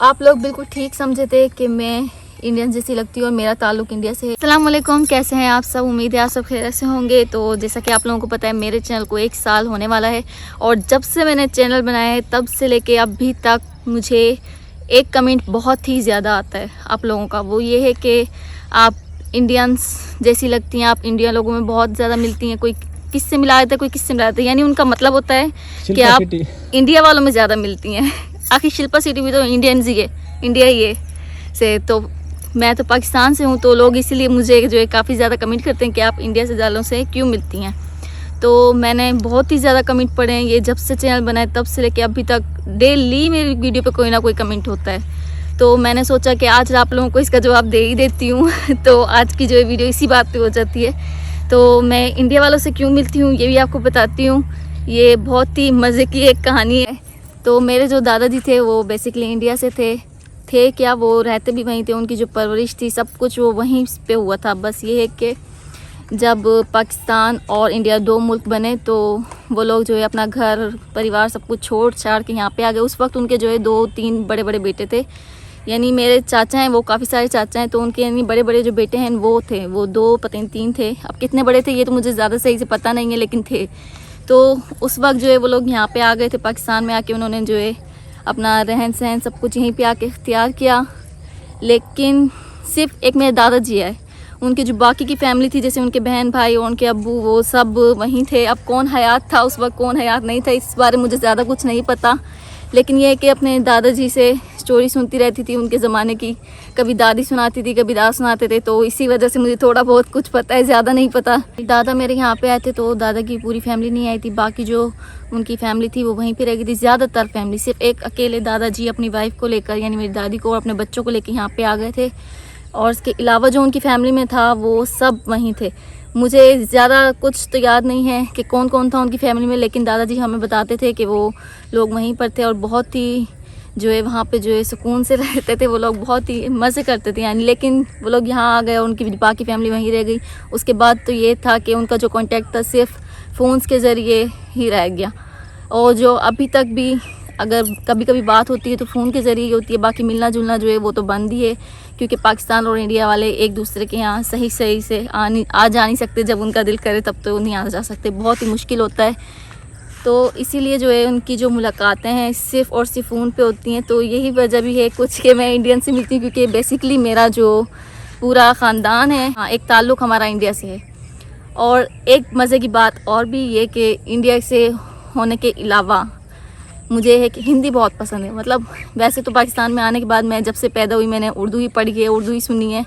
आप लोग बिल्कुल ठीक समझे थे कि मैं इंडियन जैसी लगती हूँ और मेरा ताल्लुक इंडिया से है। अस्सलाम वालेकुम, कैसे हैं आप सब? उम्मीद है आप सब खैरियत से होंगे। तो जैसा कि आप लोगों को पता है, मेरे चैनल को 1 साल होने वाला है और जब से मैंने चैनल बनाया है तब से लेके अभी तक मुझे एक कमेंट बहुत ही ज़्यादा आता है आप लोगों का। वो ये है कि आप इंडियंस जैसी लगती हैं, आप इंडियन लोगों में बहुत ज़्यादा मिलती हैं। कोई किससे मिला देता है, कोई किससे मिला देता है, यानी उनका मतलब होता है कि आप इंडिया वालों में ज़्यादा मिलती हैं। आखिर शिल्पा शेट्टी भी तो इंडियंस ही है, इंडिया ही है से। तो मैं तो पाकिस्तान से हूँ, तो लोग इसीलिए मुझे जो है काफ़ी ज़्यादा कमेंट करते हैं कि आप इंडिया से वालों से क्यों मिलती हैं। तो मैंने बहुत ही ज़्यादा कमेंट पढ़े हैं, ये जब से चैनल बनाए तब से लेके अभी तक डेली मेरी वीडियो पे कोई ना कोई कमेंट होता है। तो मैंने सोचा कि आज आप लोगों को इसका जवाब दे ही देती हूँ। तो आज की जो है वीडियो इसी बात पे हो जाती है। तो मैं इंडिया वालों से क्यों मिलती हूँ ये भी आपको बताती हूँ। ये बहुत ही मज़े की एक कहानी है। तो मेरे जो दादाजी थे वो बेसिकली इंडिया से थे क्या, वो रहते भी वहीं थे। उनकी जो परवरिश थी सब कुछ वो वहीं पे हुआ था। बस ये है कि जब पाकिस्तान और इंडिया 2 मुल्क बने तो वो लोग जो है अपना घर परिवार सब कुछ छोड़ छाड़ के यहाँ पे आ गए। उस वक्त उनके जो है 2-3 बड़े बड़े बेटे थे, यानी मेरे चाचा हैं, वो काफ़ी सारे चाचा हैं, तो उनके यानी बड़े बड़े जो बेटे हैं वो थे, वो 2 पता नहीं 3 थे। अब कितने बड़े थे ये तो मुझे ज़्यादा सही से पता नहीं है, लेकिन थे। तो उस वक्त जो है वो लोग यहाँ पे आ गए थे, पाकिस्तान में आके उन्होंने जो है अपना रहन सहन सब कुछ यहीं पे आके इख्तियार किया। लेकिन सिर्फ एक मेरे दादाजी है, उनकी जो बाकी की फैमिली थी, जैसे उनके बहन भाई और उनके अब्बू, वो सब वहीं थे। अब कौन हयात था उस वक्त, कौन हयात नहीं था, इस बारे में मुझे ज़्यादा कुछ नहीं पता। लेकिन ये है कि अपने दादाजी से स्टोरी सुनती रहती थी उनके ज़माने की। कभी दादी सुनाती थी, कभी दादा सुनाते थे, तो इसी वजह से मुझे थोड़ा बहुत कुछ पता है, ज़्यादा नहीं पता। दादा मेरे यहाँ पे आए थे तो दादा की पूरी फैमिली नहीं आई थी, बाकी जो उनकी फैमिली थी वो वहीं पे रह गई थी। ज़्यादातर फैमिली, सिर्फ एक अकेले दादाजी अपनी वाइफ को लेकर, यानी मेरी दादी को और अपने बच्चों को लेकर यहाँ पे आ गए थे। और इसके अलावा जो उनकी फैमिली में था वो सब वहीं थे। मुझे ज़्यादा कुछ तो याद नहीं है कि कौन कौन था उनकी फैमिली में, लेकिन दादाजी हमें बताते थे कि वो लोग वहीं पर थे और बहुत ही जो है वहाँ पे जो है सुकून से रहते थे। वो लोग बहुत ही मज़े करते थे यानी। लेकिन वो लोग यहाँ आ गए और उनकी बाकी फैमिली वहीं रह गई। उसके बाद तो ये था कि उनका जो कॉन्टेक्ट था सिर्फ फ़ोन्स के ज़रिए ही रह गया, और जो अभी तक भी अगर कभी कभी बात होती है तो फ़ोन के ज़रिए होती है। बाकी मिलना जुलना जो है वो तो बंद ही है, क्योंकि पाकिस्तान और इंडिया वाले एक दूसरे के यहाँ सही से आ जा नहीं सकते। जब उनका दिल करे तब तो नहीं आ जा सकते, बहुत ही मुश्किल होता है। तो इसीलिए जो है उनकी जो मुलाकातें हैं सिर्फ़ और सिर्फ फ़ोन पे होती हैं। तो यही वजह भी है कुछ कि मैं इंडियन से मिलती हूँ, क्योंकि बेसिकली मेरा जो पूरा ख़ानदान है, हाँ, एक ताल्लुक़ हमारा इंडिया से है। और एक मज़े की बात और भी ये कि इंडिया से होने के अलावा मुझे है कि हिंदी बहुत पसंद है। मतलब वैसे तो पाकिस्तान में आने के बाद मैं जब से पैदा हुई मैंने उर्दू ही पढ़ी है, उर्दू ही सुनी है।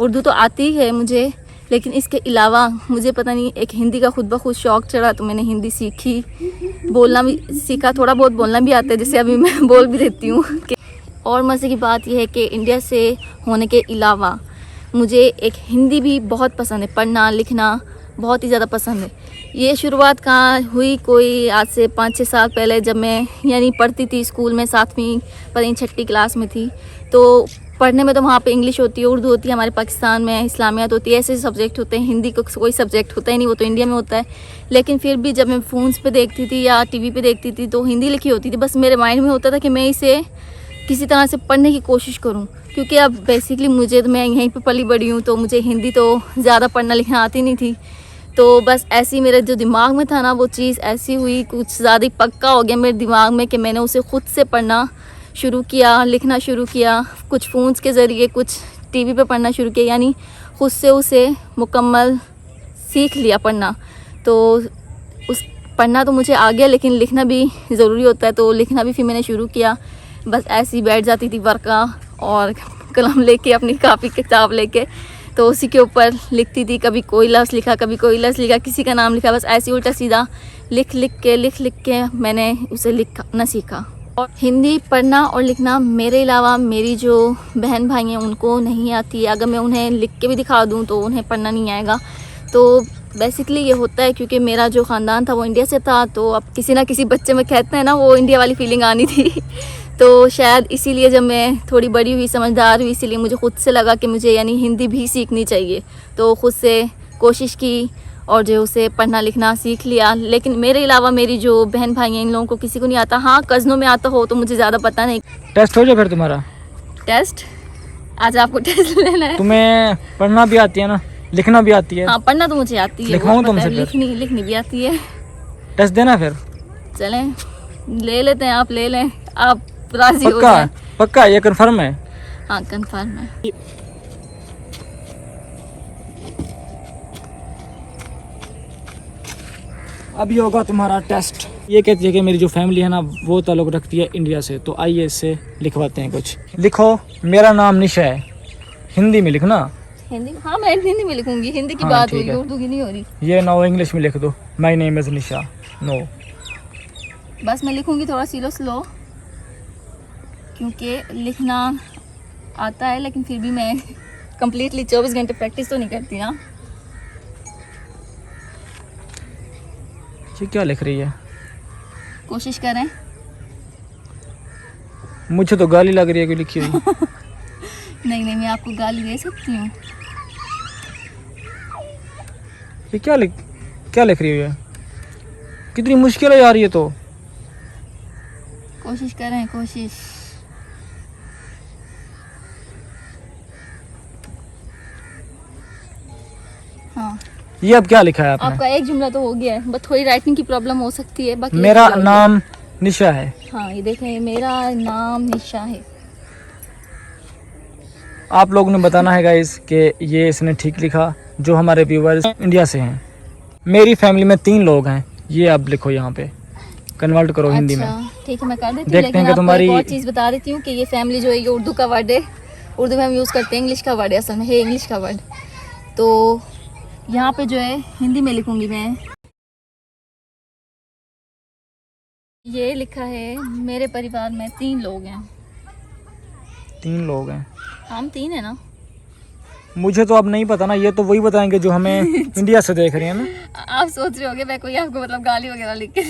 उर्दू तो आती ही है मुझे, लेकिन इसके अलावा मुझे पता नहीं एक हिंदी का खुद ब खुद शौक़ चढ़ा, तो मैंने हिंदी सीखी, बोलना भी सीखा, थोड़ा बहुत बोलना भी आता है, जैसे अभी मैं बोल भी देती हूँ। और मज़े की बात यह है कि इंडिया से होने के अलावा मुझे एक हिंदी भी बहुत पसंद है, पढ़ना लिखना बहुत ही ज़्यादा पसंद है। ये शुरुआत कहाँ हुई, कोई आज से 5-6 साल पहले, जब मैं यानी पढ़ती थी स्कूल में, 7वीं पता नहीं 6ठी क्लास में थी। तो पढ़ने में तो वहाँ पे इंग्लिश होती है, उर्दू होती है, हमारे पाकिस्तान में इस्लामियात होती है, ऐसे सब्जेक्ट होते हैं। हिंदी को कोई सब्जेक्ट होता ही नहीं, वो तो इंडिया में होता है। लेकिन फिर भी जब मैं फ़ोन्स पे देखती थी या टीवी पे देखती थी तो हिंदी लिखी होती थी। बस मेरे माइंड में होता था कि मैं इसे किसी तरह से पढ़ने की कोशिश करूँ, क्योंकि अब बेसिकली मुझे तो मैं यहीं पर पली बड़ी हूँ, तो मुझे हिंदी तो ज़्यादा पढ़ना लिखना आती नहीं थी। तो बस ऐसी मेरे जो दिमाग में था ना, वो चीज़ ऐसी हुई, कुछ ज़्यादा ही पक्का हो गया मेरे दिमाग में कि मैंने उसे ख़ुद से पढ़ना शुरू किया, लिखना शुरू किया, कुछ फ़ोन्स के ज़रिए, कुछ टीवी पे पढ़ना शुरू किया, यानी ख़ुद से उसे मुकम्मल सीख लिया पढ़ना। तो उस पढ़ना तो मुझे आ गया, लेकिन लिखना भी ज़रूरी होता है, तो लिखना भी फिर मैंने शुरू किया। बस ऐसे ही बैठ जाती थी वर्का और कलम लेके, अपनी कापी किताब लेके, तो उसी के ऊपर लिखती थी। कभी कोई लफ्ज़ लिखा, कभी कोई लफ्ज़ लिखा, किसी का नाम लिखा, बस ऐसे उल्टा सीधा लिख लिख के मैंने उसे लिखना सीखा। और हिंदी पढ़ना और लिखना मेरे अलावा मेरी जो बहन भाई हैं उनको नहीं आती है। अगर मैं उन्हें लिख के भी दिखा दूँ तो उन्हें पढ़ना नहीं आएगा। तो बेसिकली ये होता है क्योंकि मेरा जो ख़ानदान था वो इंडिया से था, तो अब किसी ना किसी बच्चे में कहते हैं ना, वो इंडिया वाली फीलिंग आनी थी। तो शायद इसीलिए जब मैं थोड़ी बड़ी हुई, समझदार हुई, इसीलिए मुझे ख़ुद से लगा कि मुझे यानी हिंदी भी सीखनी चाहिए। तो ख़ुद से कोशिश की और जो उसे पढ़ना लिखना सीख लिया। लेकिन मेरे अलावा मेरी जो बहन भाई हैं इन लोगों को किसी को नहीं आता। हाँ, कज़नों में आता हो तो मुझे ज़्यादा पता नहीं। टेस्ट हो जाए फिर तुम्हारा। टेस्ट? आज आपको टेस्ट लेना है? तुम्हें पढ़ना भी आती है ना, लिखना भी आती है? हाँ, पढ़ना तो मुझे आती है, लिखवाऊं तुमसे फिर? लिखनी भी आती है। टेस्ट देना फिर। चलें, ले लेते हैं, आप ले लें, आप राजी हो पक्का? जाएं। पक्का ये कंफर्म है? हाँ, कंफर्म है। अभी होगा तुम्हारा टेस्ट। ये कहती है कि मेरी जो फैमिली है ना वो ताल्लुक़ रखती है इंडिया से, तो आइए इससे लिखवाते हैं कुछ। लिखो, मेरा नाम निशा है। हिंदी में लिखना। हिंदी? हाँ, मैं हिंदी में लिखूंगी। हिंदी की हाँ, बात ठीक हुई, है। उर्दू की नहीं हो रही। ये नो इंग्लिश में लिख दो, my name is Nisha. No, बस मैं लिखूंगी थोड़ा स्लो क्योंकि लिखना आता है, लेकिन फिर भी मैं कंप्लीटली 24 घंटे प्रैक्टिस तो नहीं करती ना। ये क्या लिख रही है? कोशिश करें। मुझे तो गाली लग रही है कि लिखी हुई। नहीं, मैं आपको गाली दे सकती हूँ। ये क्या लिख रही है? कितनी मुश्किल है यार ये तो। कोशिश करें, कोशिश। हाँ, ये अब क्या लिखा है आपने? आपका एक जुमला तो हो गया है, बस थोड़ी राइटिंग की प्रॉब्लम हो सकती है, बाकी मेरा एक जुमला हो नाम निशा है। गया। हाँ, ये देखें, मेरा नाम निशा है। आप लोगों ने बताना है गाइस कि ये इसने ठीक लिखा, जो हमारे व्यूवर्स इंडिया से हैं। मेरी फैमिली में 3 लोग हैं। ये अब लिखो यहाँ पे, कन्वर्ट करो हिंदी में। अच्छा, ठीक है, मैं कर देती हूँ। देखते लेकिन हैं कि आपको तुम्हारी- एक और चीज़ बता देती हूँ कि ये फैमिली जो है ये उर्दू का वर्ड है। उर्दू में हम यूज़ करते हैं, इंग्लिश का वर्ड है, असल में है इंग्लिश का वर्ड। तो यहाँ पे जो है हिंदी में लिखूंगी मैं। ये लिखा है, मेरे परिवार में 3 लोग हैं। 3 लोग हैं? हम 3 है ना? मुझे तो अब नहीं पता ना, ये तो वही बताएंगे जो हमें इंडिया से देख रहे हैं ना। आप सोच रहे होगे मैं कोई आपको मतलब गाली वगैरह लिख के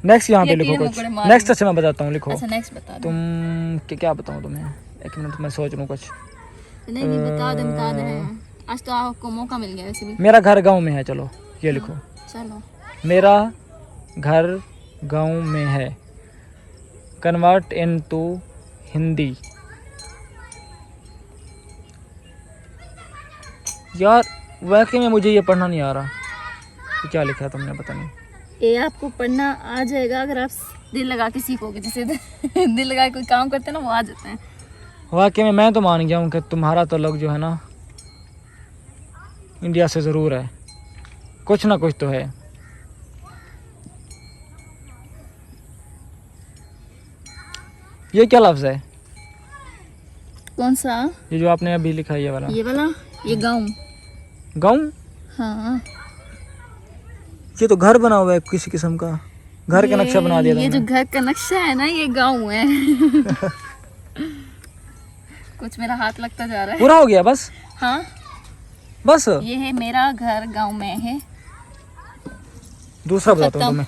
नेक्स्ट यहाँ पे ये लिखो तीन कुछ। मुकरे मार नेक्स्ट दूँ। अच्छा मैं बताता हूँ, लिखो। अच्छा, नेक्स्ट बता दो। तुम क्या बताऊँ तुम्हें? एक मिनट मैं सोच लूँ कुछ। नहीं, बता दें। आज तो आपको मौका मिल गया वैसे भी। मेरा घर गांव में है, चलो ये लिखो। चलो, मेरा घर गांव में है। Convert into Hindi. यार वाकई में मुझे ये पढ़ना नहीं आ रहा। ये क्या लिखा है तुमने, पता नहीं। ये आपको पढ़ना आ जाएगा अगर आप दिल लगा के सीखोगे। जैसे दिल लगा के कोई काम करते हैं ना, वो आ जाता है। वाकई में मैं तो मान गया हूँ कि तुम्हारा ताल्लुक जो है ना इंडिया से ज़रूर है, कुछ ना कुछ तो है। ये क्या लफ्ज़ है? कौन सा? ये जो आपने अभी लिखा है, ये वाला। ये गाँव। गाँव? हाँ, ये तो घर बना हुआ है किसी किस्म का, घर का नक्शा बना दिया ये जो तुमने। घर का नक्शा है ना, ये गाँव है। कुछ मेरा हाथ लगता जा रहा है। पूरा हो गया बस? हाँ, बस ये है मेरा घर गाँव में है। दूसरा बताता हूँ खत्म। तुम्हें,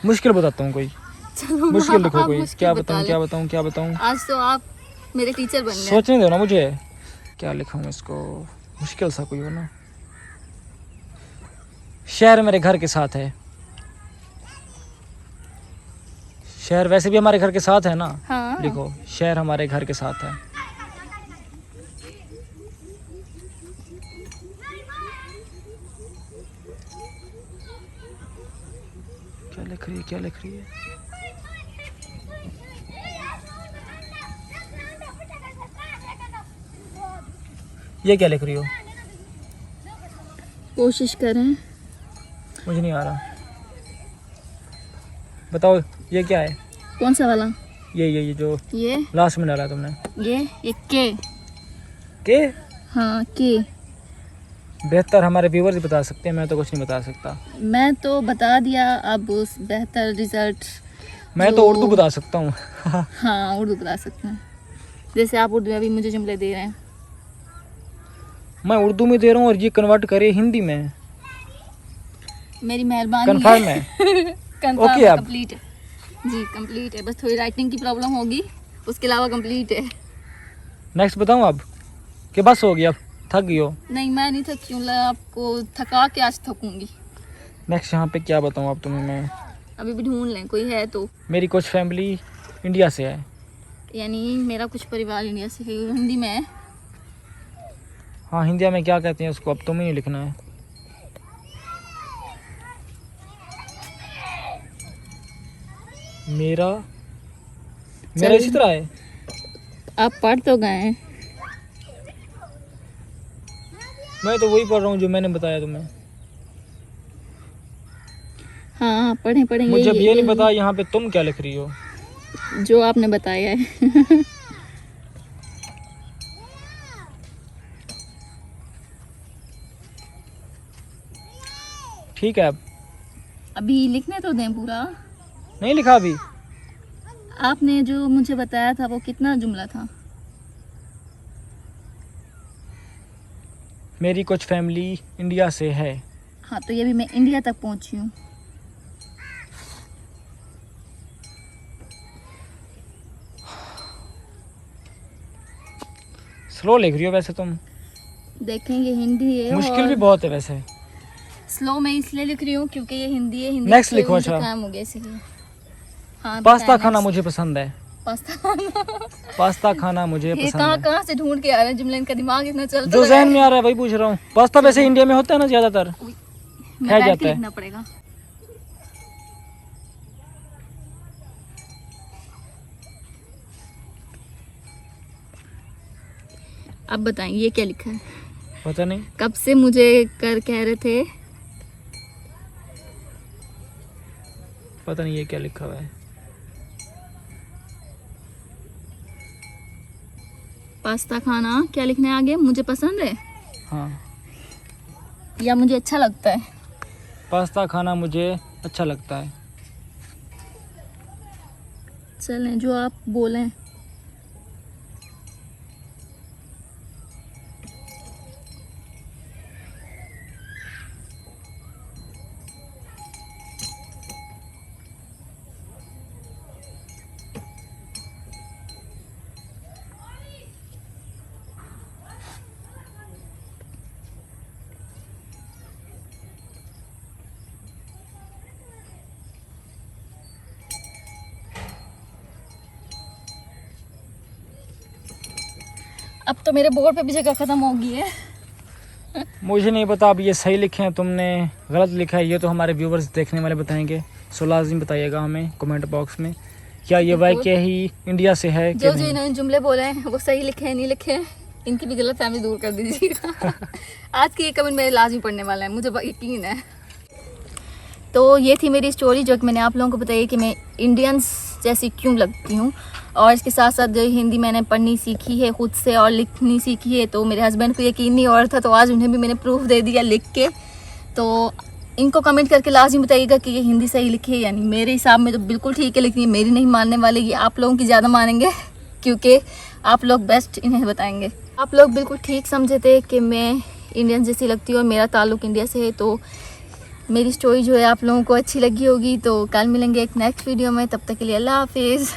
मुश्किल बताता हूँ कोई। चलो, मुश्किल लिखो आप कोई। मुश्किल क्या बता बताऊँ ले। क्या बताऊँ? आज तो आप मेरे टीचर बन गए। सोचने दो ना मुझे, क्या लिखूँ इसको। मुश्किल सा कोई हो ना। शहर मेरे घर के साथ है। शहर वैसे भी हमारे घर के साथ है ना। हाँ, लिखो, शहर हमारे घर के साथ है। क्या लिख रही है? ये क्या लिख रही हो? कोशिश करें। मुझे नहीं आ रहा, बताओ ये क्या है? कौन सा वाला? ये जो ये लास्ट में डाला तुमने। ये के। हाँ, के बेहतर हमारे व्यूवर्स ही बता सकते हैं, मैं तो कुछ नहीं बता सकता। मैं तो बता दिया। अब उस बेहतर रिजल्ट मैं तो उर्दू बता सकता हूँ। हाँ, उर्दू बता सकते हैं। जैसे आप उर्दू में अभी मुझे जुमले दे रहे हैं। मैं उर्दू में दे रहा हूँ और ये कन्वर्ट करे हिंदी में। मेरी मेहरबानी। कन्फर्म है? कंफर्म ओके, है, अब कंप्लीट है जी, कंप्लीट है। बस थोड़ी राइटिंग की प्रॉब्लम होगी, उसके अलावा कंप्लीट है। नेक्स्ट बताऊँ अब कि बस हो गया? अब थक गई हो? नहीं मैं नहीं थकी हूँ, आपको थका के आज थकूंगी। नेक्स्ट यहाँ पे क्या बताऊँ आप तुम्हें मैं। अभी भी ढूंढ लें कोई है तो। मेरी कुछ फैमिली इंडिया से है। यानी मेरा कुछ परिवार इंडिया से है, हिंदी में है। हाँ हिंदी में क्या कहते हैं उसको, अब तुम्हें ही लिखना है। मेरा इसी तरह है। आप पढ़ तो गए हैं। मैं तो वही पढ़ रहा हूँ जो मैंने बताया तुम्हें। हाँ पढ़ें मुझे अब ये नहीं पता यहाँ पे तुम क्या लिख रही हो। जो आपने बताया है। ठीक है अब अभी लिखने तो दें पूरा। नहीं लिखा अभी। आपने जो मुझे बताया था वो कितना जुमला था? मेरी कुछ फैमिली इंडिया से है। हाँ तो ये भी मैं इंडिया तक पहुंची हूँ। स्लो लिख रही हो वैसे तुम। देखें ये हिंदी है, मुश्किल भी बहुत है वैसे। स्लो मैं इसलिए लिख रही हूँ क्योंकि ये हिंदी है। हिंदी Next से लिखो, मुझे अच्छा। काम हो गया इसलिए। हाँ पास्ता खाना मुझे पसंद है। पास्ता पास्ता खाना मुझे ये पसंद कहाँ है। कहाँ से ढूंढ के आ रहे हैं जुमले, इनका दिमाग इतना चलता जो लगा जहन है। में आ रहा है वही पूछ रहा हूँ। पास्ता वैसे इंडिया में होता है ना ज्यादातर। मैं है बैठ जाता के है। लिखना पड़ेगा। अब बताएं ये क्या लिखा है? पता नहीं। कब से मुझे कर कह रहे थे। पता नहीं ये क्या लिखा हुआ है। पास्ता खाना क्या लिखना है आगे? मुझे पसंद है हाँ या मुझे अच्छा लगता है? पास्ता खाना मुझे अच्छा लगता है। चलें जो आप बोलें। अब तो मेरे बोर्ड पे भी जगह खत्म हो गई है। मुझे नहीं पता अब ये सही लिखे हैं तुमने गलत लिखा है, ये तो हमारे व्यूवर्स देखने वाले बताएंगे। सो लाजिम बताइएगा हमें कमेंट बॉक्स में क्या ये वाकई ही इंडिया से है कि जो जो नहीं। इन्होंने जुमले बोले हैं वो सही लिखे हैं नहीं लिखे हैं, इनकी भी गलत फहमी दूर कर दीजिएगा। आज की ये कमेंट मेरे लाजमी पढ़ने वाला है, मुझे यकीन है। तो ये थी मेरी स्टोरी जो कि मैंने आप लोगों को बताई कि मैं इंडियंस जैसी क्यों लगती हूँ। और इसके साथ साथ जो हिंदी मैंने पढ़नी सीखी है खुद से और लिखनी सीखी है, तो मेरे हस्बैंड को यकीन नहीं हो रहा था, तो आज उन्हें भी मैंने प्रूफ दे दिया लिख के। तो इनको कमेंट करके लाजमी बताइएगा कि ये हिंदी सही लिखी है यानी। मेरे हिसाब में तो बिल्कुल ठीक है लिखनी है, मेरी नहीं मानने वाले, ये आप लोगों की ज़्यादा मानेंगे क्योंकि आप लोग बेस्ट इन्हें बताएंगे। आप लोग बिल्कुल ठीक समझे थे कि मैं इंडियन जैसी लगती हूँ और मेरा ताल्लुक इंडिया से है। तो मेरी स्टोरी जो है आप लोगों को अच्छी लगी होगी। तो कल मिलेंगे एक नेक्स्ट वीडियो में, तब तक के लिए अल्लाह हाफिज़।